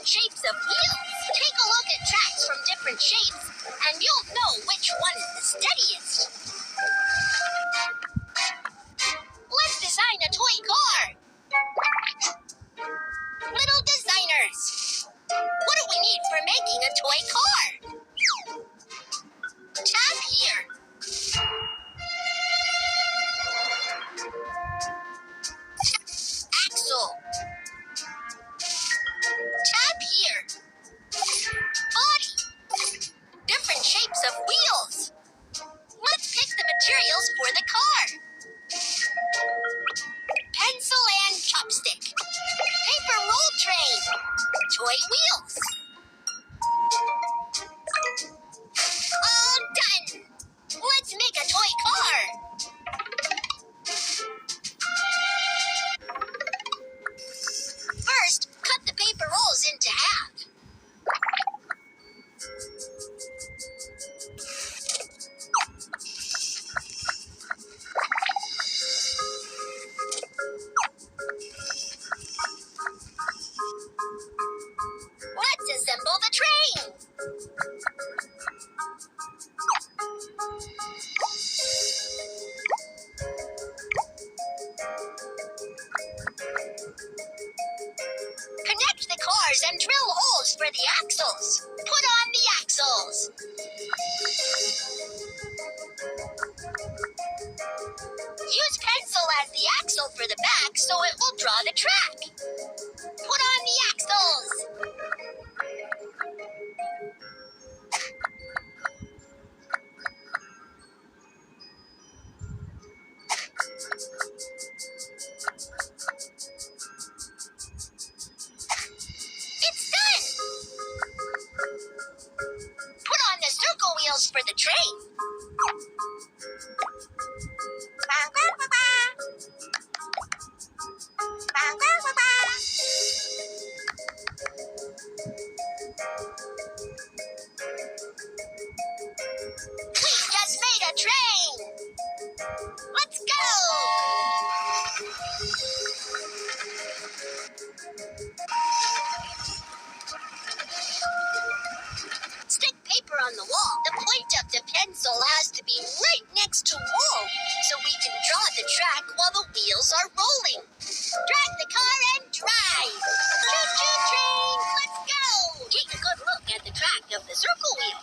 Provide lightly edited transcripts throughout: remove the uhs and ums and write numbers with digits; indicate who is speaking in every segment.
Speaker 1: different shapes of wheels. Take a look at tracks from different shapes, and you'll know which one is the steadiest. Let's design a toy car. Little designers. What do we need for making a toy car? Tap here. Axle. Tap here. Body. Different shapes of wheels. Let's pick the materials for the car. Pencil and chopstick. Paper roll train. Toy wheels. All done. Let's make a toy car. First, cut the paper rolls into half. Let's assemble the train. Connect the cars and drill holes for the axles. Put on the axles. Use pencil as the axle for the back so it will draw the track. Put on the axles. It's done! Put on the circle wheels for the train. We just made a train! Let's go! Stick paper on the wall. The point of the pencil has to be right next to wall, so we can draw the track while the wheels are rolling. Drag the car and drive. Choo-choo train, let's go! Take a good look at the track of the circle wheel.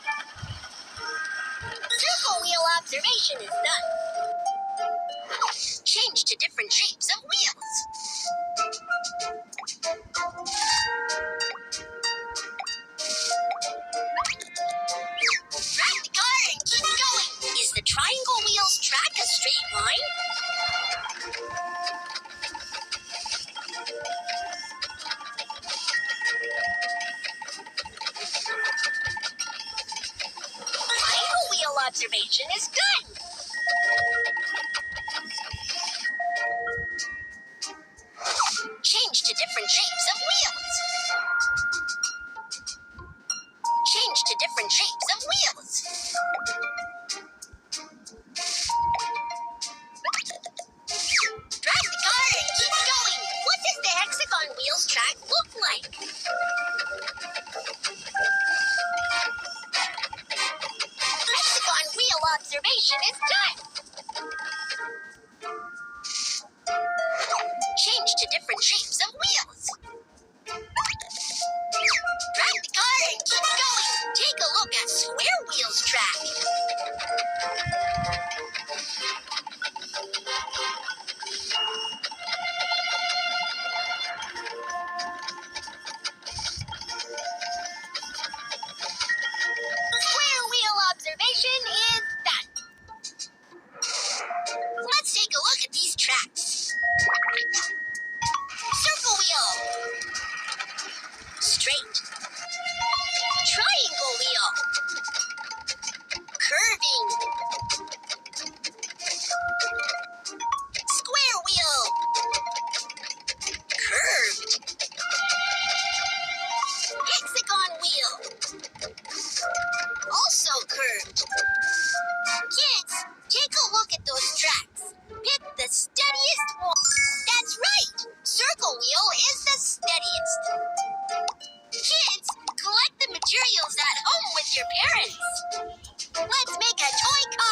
Speaker 1: Circle wheel observation is done. Change to different shapes of wheels. Drag the car and keep going. Is the triangle wheel's track a straight line? Triangle wheel observation is done. Change to different shapes of wheels. Change to different shapes of wheels. Drag the car and keep going. What does the hexagon wheels track look like? Hexagon wheel observation is done. Change to different shapes of wheels. Drag the car and keep going. Take a look at square wheels track. Square wheel observation is done. Let's take a look at these tracks. Circle wheel. Straight. Triangle wheel. Curving. Square wheel. Curved. Hexagon wheel. Also curved. Kids, take a look at those tracks. Pick the steadiest one. That's right. Circle wheel is the steadiest. Here. home with your parents. Let's make a toy car.